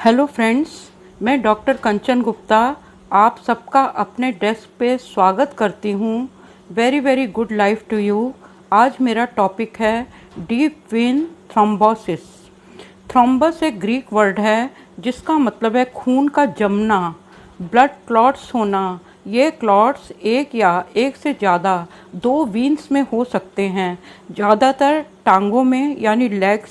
Hello friends, मैं doctor Kanchan Gupta आप सबका अपने डेस्क पे स्वागत करती हूँ। Very very good life to you. आज मेरा टॉपिक है डीप वेन थ्रोम्बोसिस। थ्रोम्बस एक ग्रीक वर्ड है जिसका मतलब है खून का जमना, ब्लड क्लॉट्स होना। ये क्लॉट्स एक या एक से ज़्यादा दो वीन्स में हो सकते हैं, ज़्यादातर टांगों में यानी लेग्स,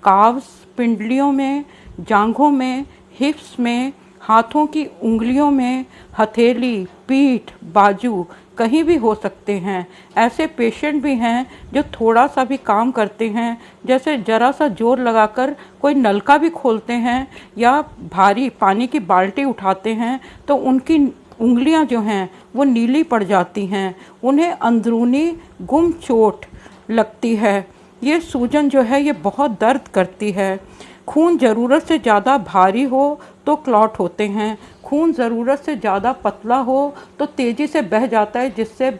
काव्स, पिंडलियों में, जांघों में, हिप्स में, हाथों की उंगलियों में, हथेली, पीठ, बाजू, कहीं भी हो सकते हैं। ऐसे पेशेंट भी हैं जो थोड़ा सा भी काम करते हैं, जैसे ज़रा सा जोर लगाकर कोई नलका भी खोलते हैं या भारी पानी की बाल्टी उठाते हैं, तो उनकी उंगलियां जो हैं वो नीली पड़ जाती हैं। उन्हें अंदरूनी गुम चोट लगती है। ये सूजन जो है ये बहुत दर्द करती है। खून ज़रूरत से ज़्यादा भारी हो तो क्लॉट होते हैं, खून ज़रूरत से ज़्यादा पतला हो तो तेज़ी से बह जाता है, जिससे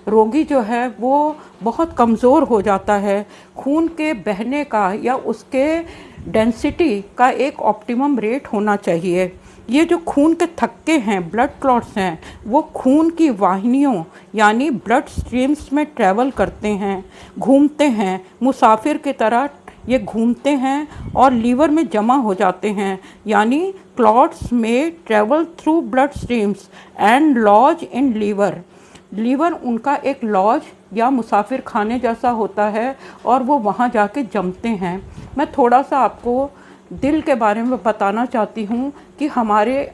रोगी जो है वो बहुत कमज़ोर हो जाता है। खून के बहने का या उसके डेंसिटी का एक ऑप्टिमम रेट होना चाहिए। ये जो खून के थक्के हैं, ब्लड क्लॉट्स हैं, वो खून की वाहिनियों यानी ब्लड स्ट्रीम्स में ट्रैवल करते हैं, घूमते हैं, मुसाफिर की तरह ये घूमते हैं और लीवर में जमा हो जाते हैं। यानी क्लॉट्स में travel through blood streams and lodge in liver. Liver उनका एक लॉज या मुसाफिर खाने जैसा होता है और वो वहाँ जाके जमते हैं। मैं थोड़ा सा आपको दिल के बारे में बताना चाहती हूँ कि हमारे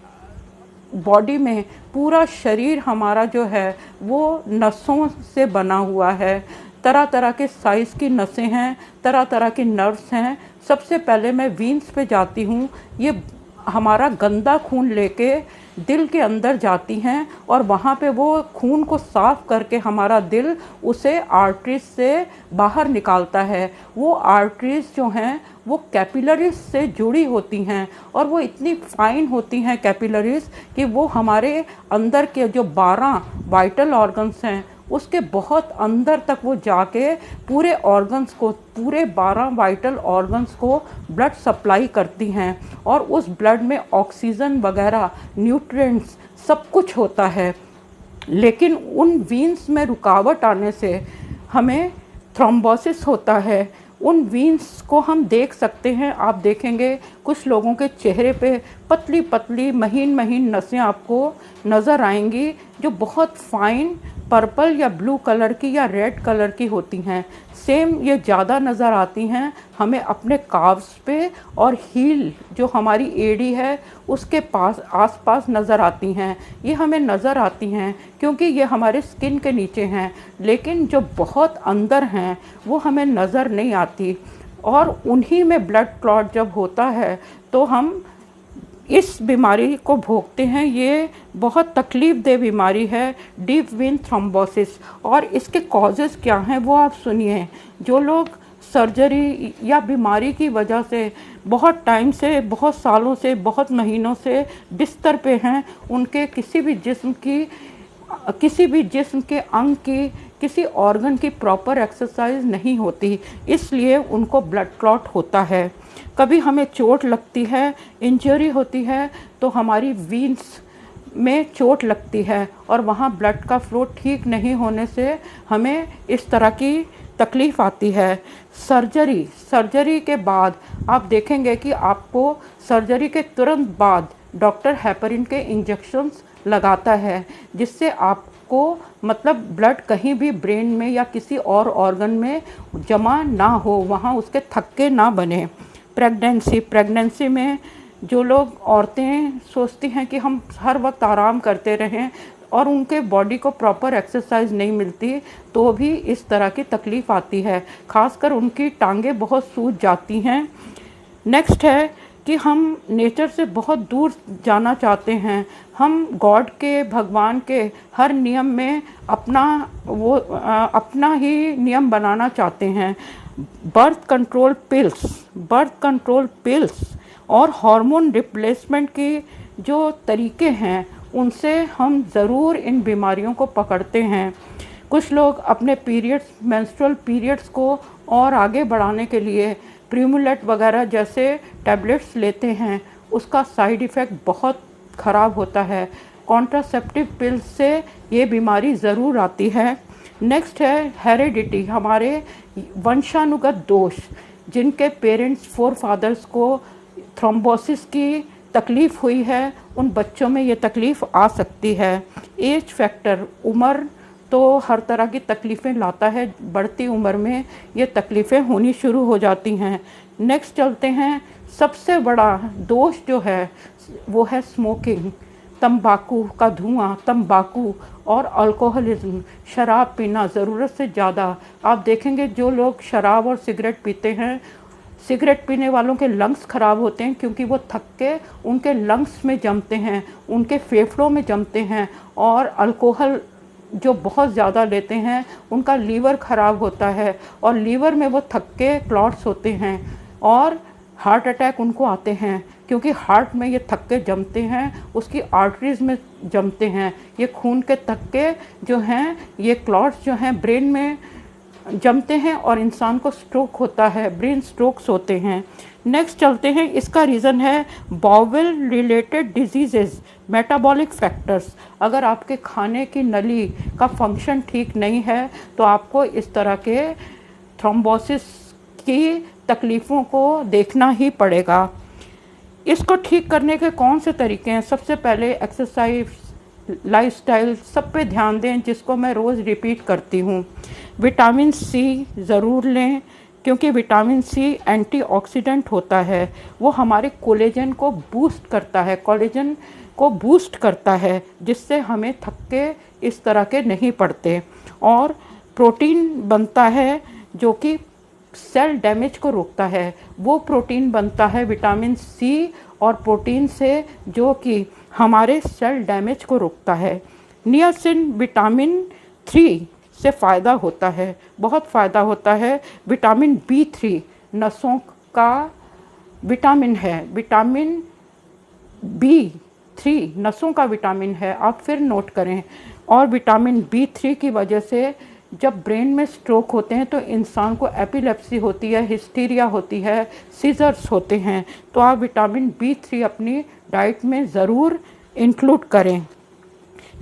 बॉडी में पूरा शरीर हमारा जो है वो नसों से बना हुआ है। तरह तरह के साइज़ की नसें हैं, तरह तरह के नर्व्स हैं। सबसे पहले मैं वीन्स पे जाती हूँ। ये हमारा गंदा खून लेके दिल के अंदर जाती हैं और वहाँ पे वो खून को साफ करके हमारा दिल उसे आर्टरीज से बाहर निकालता है। वो आर्टरीज जो हैं वो कैपिलरीज से जुड़ी होती हैं और वो इतनी फाइन होती हैं कैपिलरीज कि वो हमारे अंदर के जो 12 वाइटल ऑर्गन्स हैं उसके बहुत अंदर तक वो जाके पूरे ऑर्गन्स को, पूरे 12 वाइटल ऑर्गन्स को ब्लड सप्लाई करती हैं और उस ब्लड में ऑक्सीजन वगैरह, न्यूट्रिएंट्स सब कुछ होता है। लेकिन उन वीन्स में रुकावट आने से हमें थ्रोम्बोसिस होता है। उन वीन्स को हम देख सकते हैं। आप देखेंगे कुछ लोगों के चेहरे पे पतली पतली महीन महीन नसें आपको नज़र आएंगी जो बहुत फाइन पर्पल या ब्लू कलर की या रेड कलर की होती हैं। सेम ये ज़्यादा नज़र आती हैं हमें अपने काव्स पे और हील जो हमारी एड़ी है उसके पास आसपास नज़र आती हैं। ये हमें नज़र आती हैं क्योंकि ये हमारे स्किन के नीचे हैं, लेकिन जो बहुत अंदर हैं वो हमें नज़र नहीं आती। और उन्हीं में ब्लड क्लॉट जब होता है तो हम इस बीमारी को भोगते हैं। ये बहुत तकलीफ़ दे बीमारी है, डीप वेन थ्रोम्बोसिस। और इसके कॉजेज़ क्या हैं वो आप सुनिए। जो लोग सर्जरी या बीमारी की वजह से बहुत टाइम से, बहुत सालों से, बहुत महीनों से बिस्तर पे हैं, उनके किसी भी जिस्म के अंग की, किसी ऑर्गन की प्रॉपर एक्सरसाइज नहीं होती, इसलिए उनको ब्लड क्लॉट होता है। कभी हमें चोट लगती है, इंजरी होती है, तो हमारी वीन्स में चोट लगती है और वहाँ ब्लड का फ्लो ठीक नहीं होने से हमें इस तरह की तकलीफ़ आती है। सर्जरी के बाद आप देखेंगे कि आपको सर्जरी के तुरंत बाद डॉक्टर हेपरिन के इंजेक्शंस लगाता है, जिससे आपको मतलब ब्लड कहीं भी ब्रेन में या किसी और ऑर्गन में जमा ना हो, वहाँ उसके थक्के ना बने। प्रेगनेंसी में जो लोग औरतें सोचती हैं कि हम हर वक्त आराम करते रहें और उनके बॉडी को प्रॉपर एक्सरसाइज नहीं मिलती, तो भी इस तरह की तकलीफ़ आती है। खासकर उनकी टांगें बहुत सूज जाती हैं। नेक्स्ट है कि हम नेचर से बहुत दूर जाना चाहते हैं। हम गॉड के, भगवान के हर नियम में अपना ही नियम बनाना चाहते हैं। बर्थ कंट्रोल पिल्स और हार्मोन रिप्लेसमेंट की जो तरीके हैं उनसे हम ज़रूर इन बीमारियों को पकड़ते हैं। कुछ लोग अपने मेंस्ट्रुअल पीरियड्स को और आगे बढ़ाने के लिए प्रीमुलेट वगैरह जैसे टैबलेट्स लेते हैं। उसका साइड इफ़ेक्ट बहुत ख़राब होता है। कॉन्ट्रासेप्टिव पिल्स से ये बीमारी ज़रूर आती है। नेक्स्ट है हेरिडिटी, हमारे वंशानुगत दोष, जिनके पेरेंट्स फोर फादर्स को थ्रोम्बोसिस की तकलीफ़ हुई है, उन बच्चों में ये तकलीफ़ आ सकती है। एज फैक्टर, उम्र तो हर तरह की तकलीफ़ें लाता है, बढ़ती उम्र में ये तकलीफ़ें होनी शुरू हो जाती हैं। नेक्स्ट चलते हैं, सबसे बड़ा दोष जो है वो है स्मोकिंग, तंबाकू का धुआं, तंबाकू और अल्कोहलिज्म, शराब पीना ज़रूरत से ज़्यादा। आप देखेंगे जो लोग शराब और सिगरेट पीते हैं, सिगरेट पीने वालों के लंग्स ख़राब होते हैं, क्योंकि वो थक के उनके लंग्स में जमते हैं, उनके फेफड़ों में जमते हैं। और अल्कोहल जो बहुत ज़्यादा लेते हैं उनका लीवर ख़राब होता है, और लीवर में वो थक के क्लॉट्स होते हैं और हार्ट अटैक उनको आते हैं, क्योंकि हार्ट में ये थक्के जमते हैं, उसकी आर्टरीज़ में जमते हैं। ये खून के थक्के जो हैं, ये क्लॉट्स जो हैं ब्रेन में जमते हैं और इंसान को स्ट्रोक होता है, ब्रेन स्ट्रोक्स होते हैं। नेक्स्ट चलते हैं, इसका रीज़न है bowel related diseases, metabolic factors. अगर आपके खाने की नली का फंक्शन ठीक नहीं है तो आपको इस तरह के थ्रोम्बोसिस की तकलीफ़ों को देखना ही पड़ेगा। इसको ठीक करने के कौन से तरीके हैं? सबसे पहले एक्सरसाइज, लाइफस्टाइल सब पे ध्यान दें, जिसको मैं रोज़ रिपीट करती हूँ। विटामिन सी ज़रूर लें, क्योंकि विटामिन सी एंटीऑक्सीडेंट होता है, वो हमारे कोलेजन को बूस्ट करता है, कोलेजन को बूस्ट करता है, जिससे हमें थक्के इस तरह के नहीं पड़ते। और प्रोटीन बनता है जो कि सेल डैमेज को रोकता है, वो प्रोटीन बनता है विटामिन सी और प्रोटीन से, जो कि हमारे सेल डैमेज को रोकता है। नियासिन विटामिन 3 से फ़ायदा होता है, बहुत फ़ायदा होता है। विटामिन B3 नसों का विटामिन है, विटामिन B3 नसों का विटामिन है, आप फिर नोट करें। और विटामिन B3 की वजह से जब ब्रेन में स्ट्रोक होते हैं तो इंसान को एपिलेप्सी होती है, हिस्टीरिया होती है, सीजर्स होते हैं। तो आप विटामिन B3 अपनी डाइट में ज़रूर इंक्लूड करें।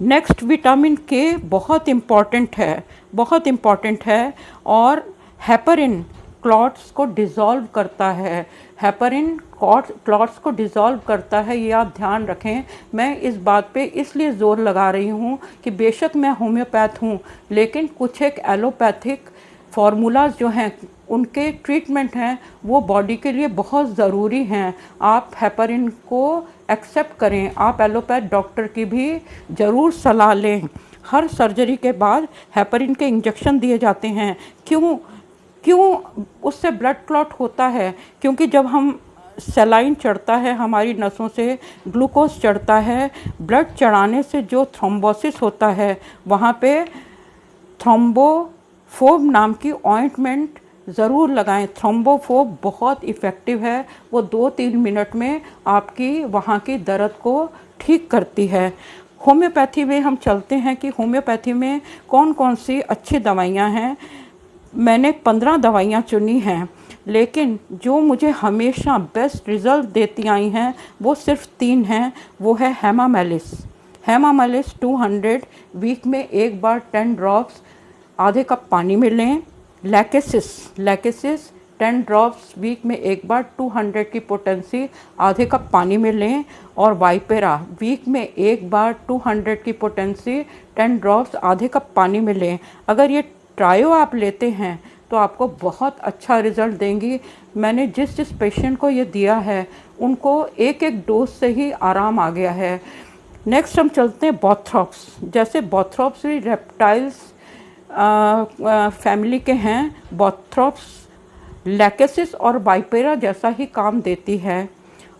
नेक्स्ट विटामिन के बहुत इम्पॉर्टेंट है, बहुत इम्पॉर्टेंट है। और हेपरिन क्लॉट्स को डिज़ोल्व करता है, हेपरिन क्लॉट्स को डिज़ोल्व करता है, ये आप ध्यान रखें। मैं इस बात पे इसलिए ज़ोर लगा रही हूँ कि बेशक मैं होम्योपैथ हूँ, लेकिन कुछ एक एलोपैथिक फार्मूलाज जो हैं, उनके ट्रीटमेंट हैं, वो बॉडी के लिए बहुत ज़रूरी हैं। आप हेपरिन को एक्सेप्ट करें, आप एलोपैथ डॉक्टर की भी ज़रूर सलाह लें। हर सर्जरी के बाद हेपरिन के इंजेक्शन दिए जाते हैं। क्यों क्यों उससे ब्लड क्लॉट होता है? क्योंकि जब हम सलाइन चढ़ता है, हमारी नसों से ग्लूकोज चढ़ता है, ब्लड चढ़ाने से जो थ्रोम्बोसिस होता है, वहाँ पे थ्रोम्बोफोब नाम की ऑइंटमेंट ज़रूर लगाएं। थ्रोम्बोफोब बहुत इफ़ेक्टिव है, वो 2-3 मिनट में आपकी वहाँ की दर्द को ठीक करती है। होम्योपैथी में हम चलते हैं कि होम्योपैथी में कौन कौन सी अच्छी दवाइयाँ हैं। मैंने 15 दवाइयाँ चुनी हैं, लेकिन जो मुझे हमेशा बेस्ट रिज़ल्ट देती आई हैं वो सिर्फ 3 हैं। वो है हेमामेलिस 200 वीक में एक बार 10 ड्रॉप्स आधे कप पानी में लें। लैकेसिस 10 ड्रॉप्स वीक में एक बार 200 की पोटेंसी आधे कप पानी में लें। और वाइपेरा वीक में एक बार 200 की पोटेंसी 10 ड्रॉप्स आधे कप पानी में लें। अगर ये ट्रायो आप लेते हैं तो आपको बहुत अच्छा रिज़ल्ट देंगी। मैंने जिस जिस पेशेंट को ये दिया है उनको एक एक डोज से ही आराम आ गया है। नेक्स्ट हम चलते हैं बॉथ्रोप्स। जैसे बॉथ्रोप्स भी रेप्टाइल्स फैमिली के हैं। बॉथ्रोप्स लैकेसिस और वाइपेरा जैसा ही काम देती है।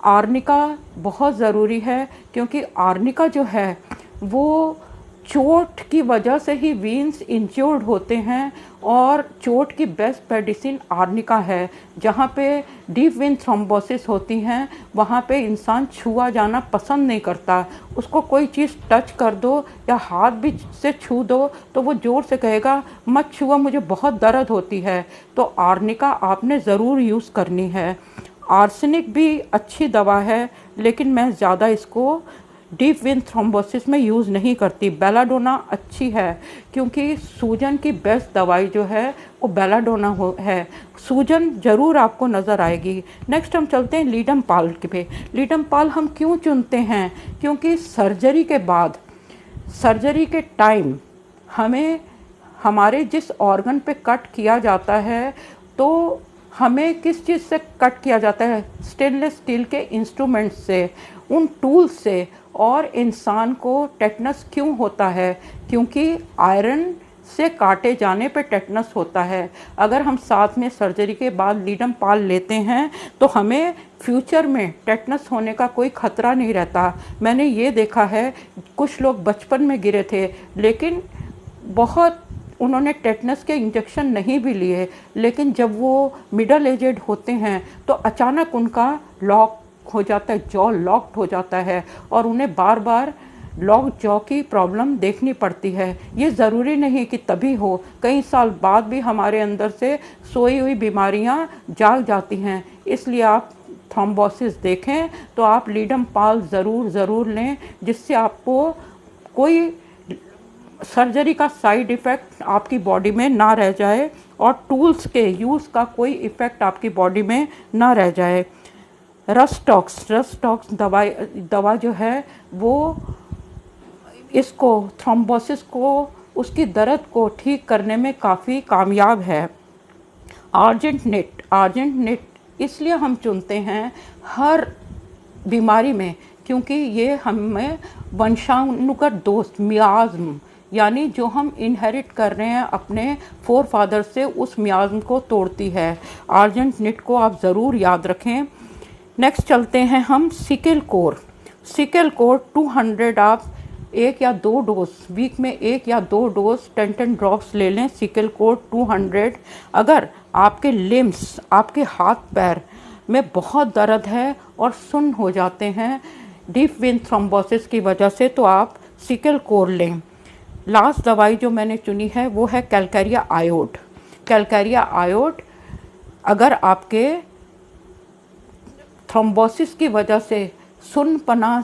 आर्निका बहुत ज़रूरी है, क्योंकि आर्निका जो है वो चोट की वजह से ही वीन्स इंज्योर्ड होते हैं, और चोट की बेस्ट मेडिसिन आर्निका है। जहाँ पे डीप वेन थ्रोम्बोसिस होती हैं वहाँ पे इंसान छुआ जाना पसंद नहीं करता। उसको कोई चीज़ टच कर दो या हाथ भी से छू दो तो वो ज़ोर से कहेगा मत छुआ, मुझे बहुत दर्द होती है। तो आर्निका आपने ज़रूर यूज़ करनी है। आर्सेनिक भी अच्छी दवा है, लेकिन मैं ज़्यादा इसको डीप वेन थ्रोम्बोसिस में यूज़ नहीं करती। बेलाडोना अच्छी है, क्योंकि सूजन की बेस्ट दवाई जो है वो बेलाडोना है। सूजन ज़रूर आपको नज़र आएगी। नेक्स्ट हम चलते हैं लीडम पाल पे। लीडम पाल हम क्यों चुनते हैं? क्योंकि सर्जरी के बाद, सर्जरी के टाइम हमें हमारे जिस ऑर्गन पे कट किया जाता है, तो हमें किस चीज़ से कट किया जाता है? स्टेनलेस स्टील के इंस्ट्रूमेंट से, उन टूल्स से। और इंसान को टेटनस क्यों होता है? क्योंकि आयरन से काटे जाने पे टेटनस होता है। अगर हम साथ में सर्जरी के बाद लीडम पाल लेते हैं तो हमें फ्यूचर में टेटनस होने का कोई खतरा नहीं रहता। मैंने ये देखा है, कुछ लोग बचपन में गिरे थे, लेकिन बहुत उन्होंने टेटनस के इंजेक्शन नहीं भी लिए, लेकिन जब वो मिडल एजेड होते हैं तो अचानक उनका लॉक हो जाता है, जॉ लॉक्ड हो जाता है, और उन्हें बार बार लॉक जॉ की प्रॉब्लम देखनी पड़ती है। ये ज़रूरी नहीं कि तभी हो, कई साल बाद भी हमारे अंदर से सोई हुई बीमारियां जाग जाती हैं। इसलिए आप थ्रोम्बोसिस देखें तो आप लीडम पाल ज़रूर लें, जिससे आपको कोई सर्जरी का साइड इफ़ेक्ट आपकी बॉडी में ना रह जाए, और टूल्स के यूज़ का कोई इफ़ेक्ट आपकी बॉडी में ना रह जाए। रस्टॉक्स दवा जो है वो इसको थ्रोम्बोसिस को, उसकी दर्द को ठीक करने में काफ़ी कामयाब है। आर्जेंट नेट इसलिए हम चुनते हैं हर बीमारी में, क्योंकि ये हमें वंशानुगत दोष मियाज्म, यानी जो हम इनहेरिट कर रहे हैं अपने फोर फादर से, उस मियाज्म को तोड़ती है। आर्जेंट नेट को आप ज़रूर याद रखें। नेक्स्ट चलते हैं हम सिकल कोर 200 आप 1 या 2 डोज, वीक में 1 या 2 डोज 10 ड्रॉप्स ले लें सिकल कोर 200। अगर आपके लिम्स, आपके हाथ पैर में बहुत दर्द है और सुन्न हो जाते हैं डीप वेन थ्रोम्बोसिस की वजह से, तो आप सिकल कोर लें। लास्ट दवाई जो मैंने चुनी है वो है कैलकारिया आयोड। अगर आपके थ्रोम्बोसिस की वजह से सुन्नपना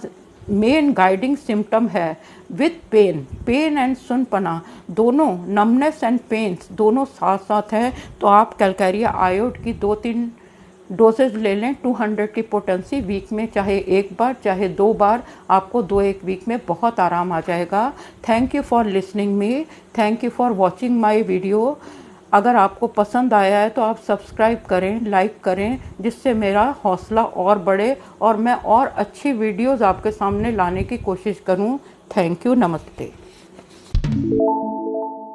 मेन गाइडिंग सिम्टम है, विथ पेन एंड सुन्नपना दोनों, नमनेस एंड पेन्स दोनों साथ साथ है, तो आप कैलकारिया आयोड की 2-3 डोजेज ले लें। 200 की पोटेंसी, वीक में चाहे 1 बार चाहे 2 बार, आपको 2-1 वीक में बहुत आराम आ जाएगा। Thank you for listening me, thank you for watching my video. अगर आपको पसंद आया है तो आप सब्सक्राइब करें, लाइक करें, जिससे मेरा हौसला और बढ़े और मैं और अच्छी वीडियोज़ आपके सामने लाने की कोशिश करूं। थैंक यू, नमस्ते।